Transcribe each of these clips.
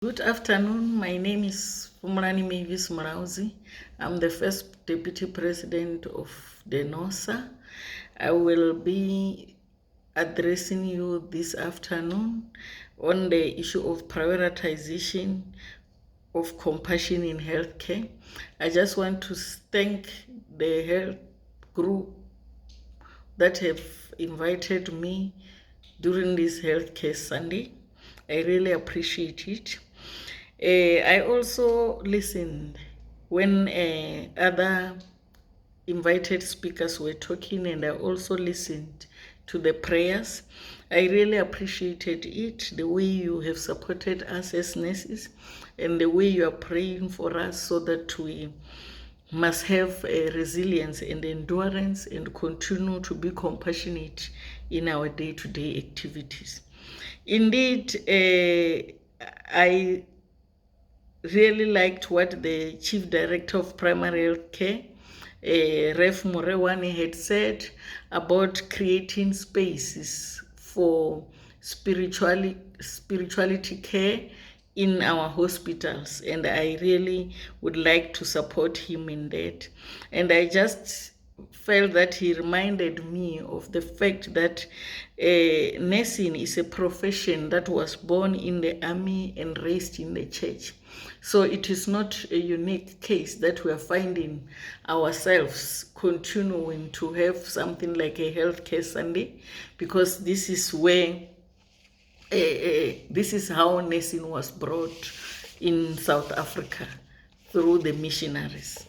Good afternoon. My name is Mavis Mulaudzi. I'm the first Deputy President of Denosa. I will be addressing you this afternoon on the issue of prioritization of compassion in healthcare. I just want to thank the health group that have invited me during this Healthcare Sunday. I really appreciate it. I also listened when other invited speakers were talking, and I also listened to the prayers. I really appreciated it, the way you have supported us as nurses and the way you are praying for us so that we must have resilience and endurance and continue to be compassionate in our day-to-day activities. Indeed, I really liked what the Chief Director of Primary Health Care, Ref Murewani, had said about creating spaces for spirituality care in our hospitals, and I really would like to support him in that. And I just felt that he reminded me of the fact that nursing is a profession that was born in the army and raised in the church. So it is not a unique case that we are finding ourselves continuing to have something like a healthcare Sunday, because this is where this is how nursing was brought in South Africa through the missionaries.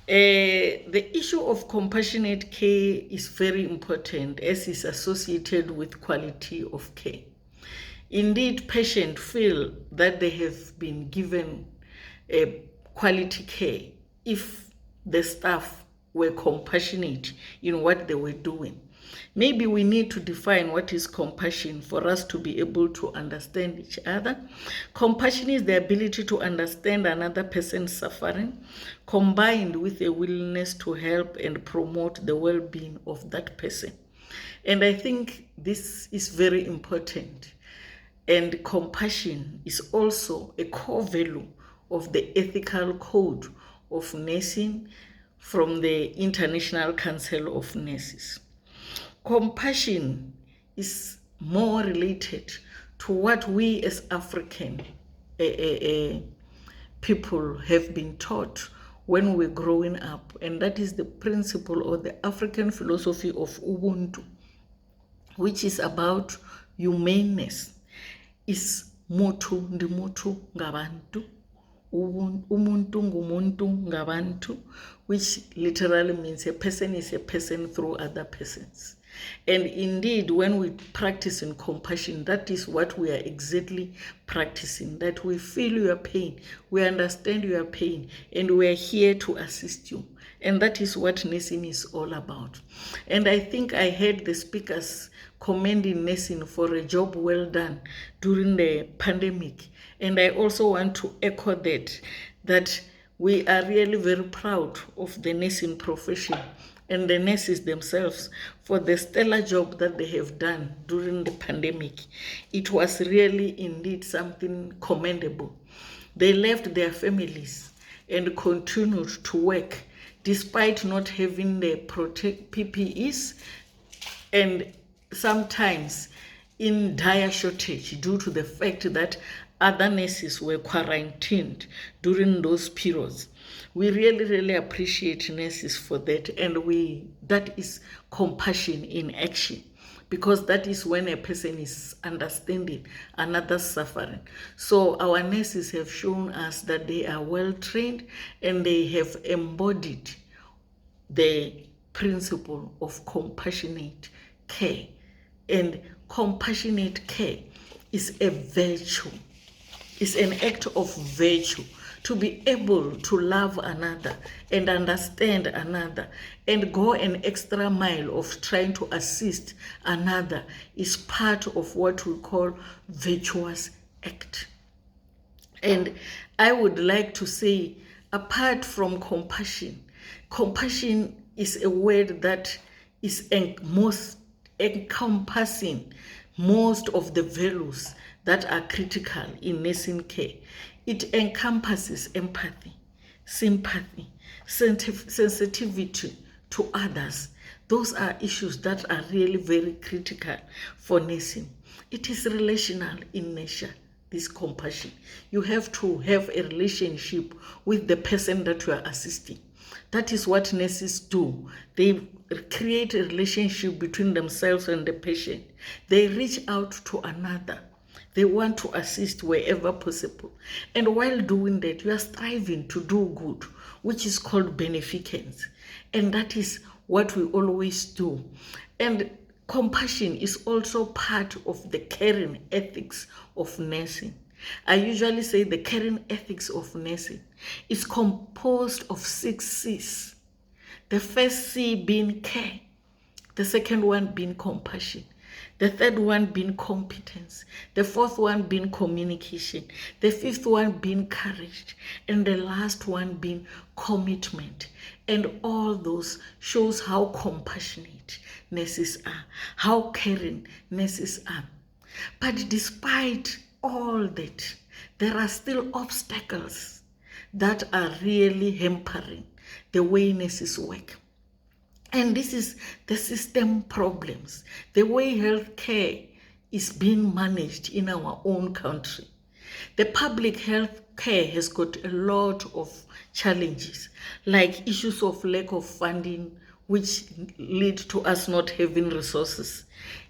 The issue of compassionate care is very important as is associated with quality of care. Indeed, patients feel that they have been given quality care if the staff were compassionate in what they were doing. Maybe we need to define what is compassion for us to be able to understand each other. Compassion is the ability to understand another person's suffering, combined with a willingness to help and promote the well-being of that person. And I think this is very important. And compassion is also a core value of the ethical code of nursing from the International Council of Nurses. Compassion is more related to what we as African people have been taught when we're growing up, and that is the principle or the African philosophy of Ubuntu, which is about humaneness. Is mutu ndi mutu ngabantu, umuntu ngumuntu ngabantu, which literally means a person is a person through other persons. And indeed, when we practice in compassion, that is what we are exactly practicing, that we feel your pain, we understand your pain, and we are here to assist you. And that is what nursing is all about. And I think I heard the speakers commending nursing for a job well done during the pandemic. And I also want to echo that we are really very proud of the nursing profession and the nurses themselves for the stellar job that they have done during the pandemic. It was really indeed something commendable. They left their families and continued to work despite not having the PPEs, and sometimes in dire shortage due to the fact that other nurses were quarantined during those periods. We really appreciate nurses for that, and that is compassion in action, because that is when a person is understanding another's suffering. So our nurses have shown us that they are well trained and they have embodied the principle of compassionate care. And compassionate care is a virtue. It's an act of virtue to be able to love another and understand another and go an extra mile of trying to assist another is part of what we call virtuous act. And I would like to say, apart from compassion, compassion is a word that is most encompassing most of the values that are critical in nursing care. It encompasses empathy, sympathy, sensitivity to others. Those are issues that are really very critical for nursing. It is relational in nature, this compassion. You have to have a relationship with the person that you are assisting. That is what nurses do. They create a relationship between themselves and the patient. They reach out to another. They want to assist wherever possible. And while doing that, you are striving to do good, which is called beneficence. And that is what we always do. And compassion is also part of the caring ethics of nursing. I usually say the caring ethics of nursing is composed of 6 C's. The first C being care, the second one being compassion, the third one being competence, the fourth one being communication, the fifth one being courage, and the last one being commitment. And all those shows how compassionate nurses are, how caring nurses are. But despite all that, there are still obstacles that are really hampering the way nurses work. And this is the system problems, the way healthcare is being managed in our own country. The public health care has got a lot of challenges, like issues of lack of funding, which lead to us not having resources,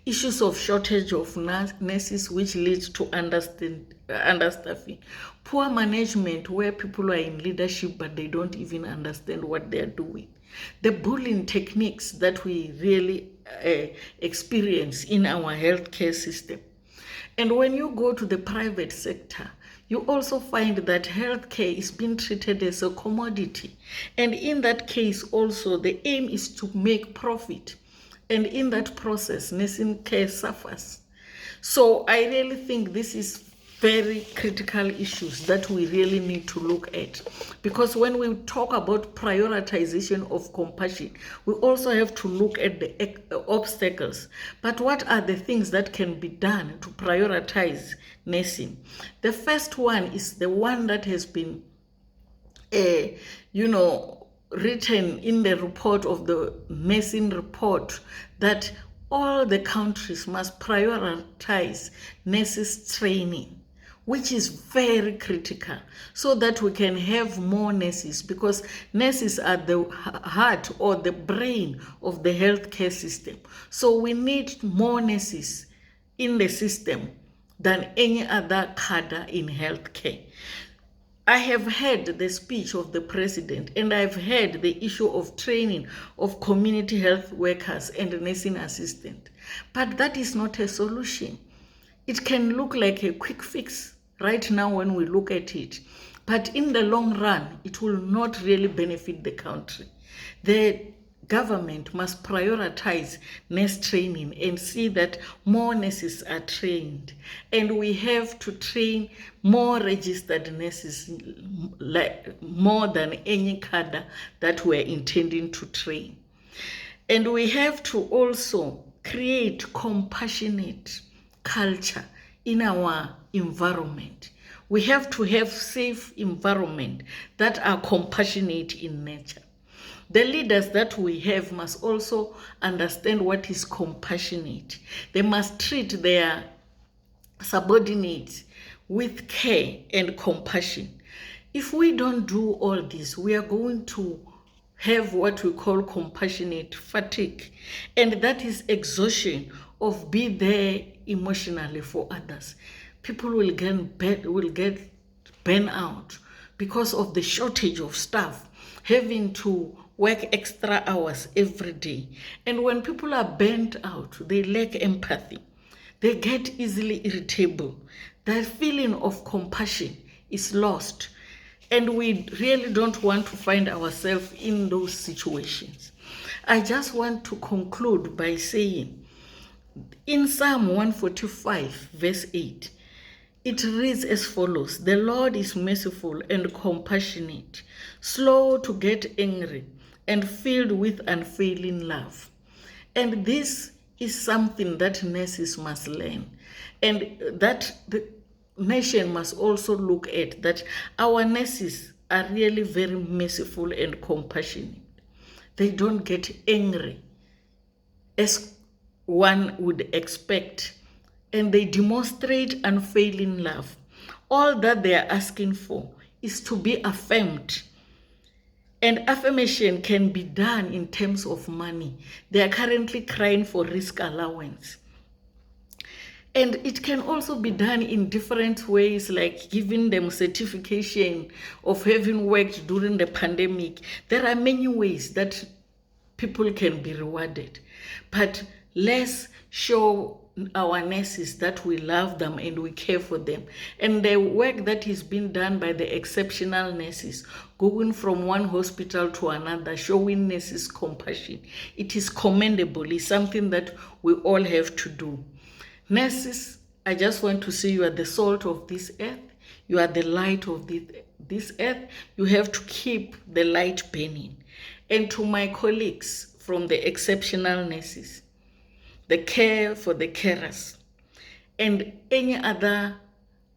issues of shortage of nurses, which lead to understaffing, poor management where people are in leadership but they don't even understand what they are doing, the bullying techniques that we really experience in our healthcare system. And when you go to the private sector, you also find that healthcare is being treated as a commodity. And in that case also, the aim is to make profit. And in that process, nursing care suffers. So I really think this is very critical issues that we really need to look at. Because when we talk about prioritization of compassion, we also have to look at the obstacles. But what are the things that can be done to prioritize nursing? The first one is the one that has been, written in the report of the nursing report, that all the countries must prioritize nurses training, which is very critical, so that we can have more nurses, because nurses are the heart or the brain of the healthcare system. So we need more nurses in the system than any other cadre in healthcare. I have heard the speech of the president, and I've heard the issue of training of community health workers and nursing assistants. But that is not a solution. It can look like a quick fix right now when we look at it, but in the long run, it will not really benefit the country. The government must prioritize nurse training and see that more nurses are trained. And we have to train more registered nurses, more than any cadre that we're intending to train. And we have to also create compassionate culture in our environment. We have to have safe environment that are compassionate in nature. The leaders that we have must also understand what is compassionate. They must treat their subordinates with care and compassion. If we don't do all this, we are going to have what we call compassionate fatigue, and that is exhaustion of being there emotionally for others. People will get burnout because of the shortage of staff, having to work extra hours every day. And when people are burnt out, they lack empathy. They get easily irritable. That feeling of compassion is lost. And we really don't want to find ourselves in those situations. I just want to conclude by saying, in Psalm 145, verse 8, it reads as follows: "The Lord is merciful and compassionate, slow to get angry, and filled with unfailing love." And this is something that nurses must learn. And that the nation must also look at that our nurses are really very merciful and compassionate. They don't get angry as one would expect, and they demonstrate unfailing love. All that they are asking for is to be affirmed. And affirmation can be done in terms of money. They are currently crying for risk allowance. And it can also be done in different ways, like giving them certification of having worked during the pandemic. There are many ways that people can be rewarded. But let's show our nurses that we love them and we care for them. And the work that is being done by the exceptional nurses, going from one hospital to another, showing nurses compassion, it is commendable. It's something that we all have to do. Nurses, I just want to say you are the salt of this earth. You are the light of this earth. You have to keep the light burning. And to my colleagues from the exceptional nurses, the care for the carers, and any other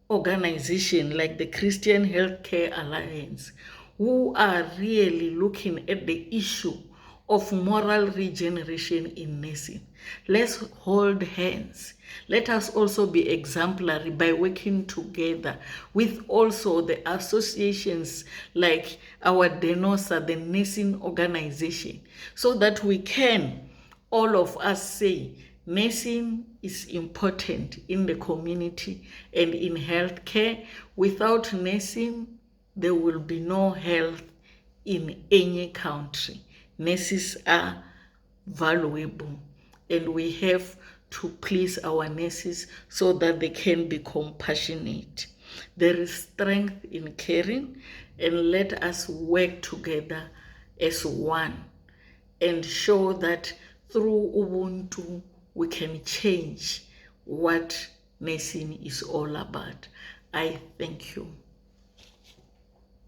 organization like the Christian Healthcare Alliance, who are really looking at the issue of moral regeneration in nursing. Let's hold hands. Let us also be exemplary by working together with also the associations like our Denosa, the nursing organization, so that we can, all of us, say nursing is important in the community and in healthcare. Without nursing, there will be no health in any country. Nurses are valuable, and we have to please our nurses so that they can be compassionate. There is strength in caring, and let us work together as one and show that through Ubuntu we can change what nursing is all about. I thank you.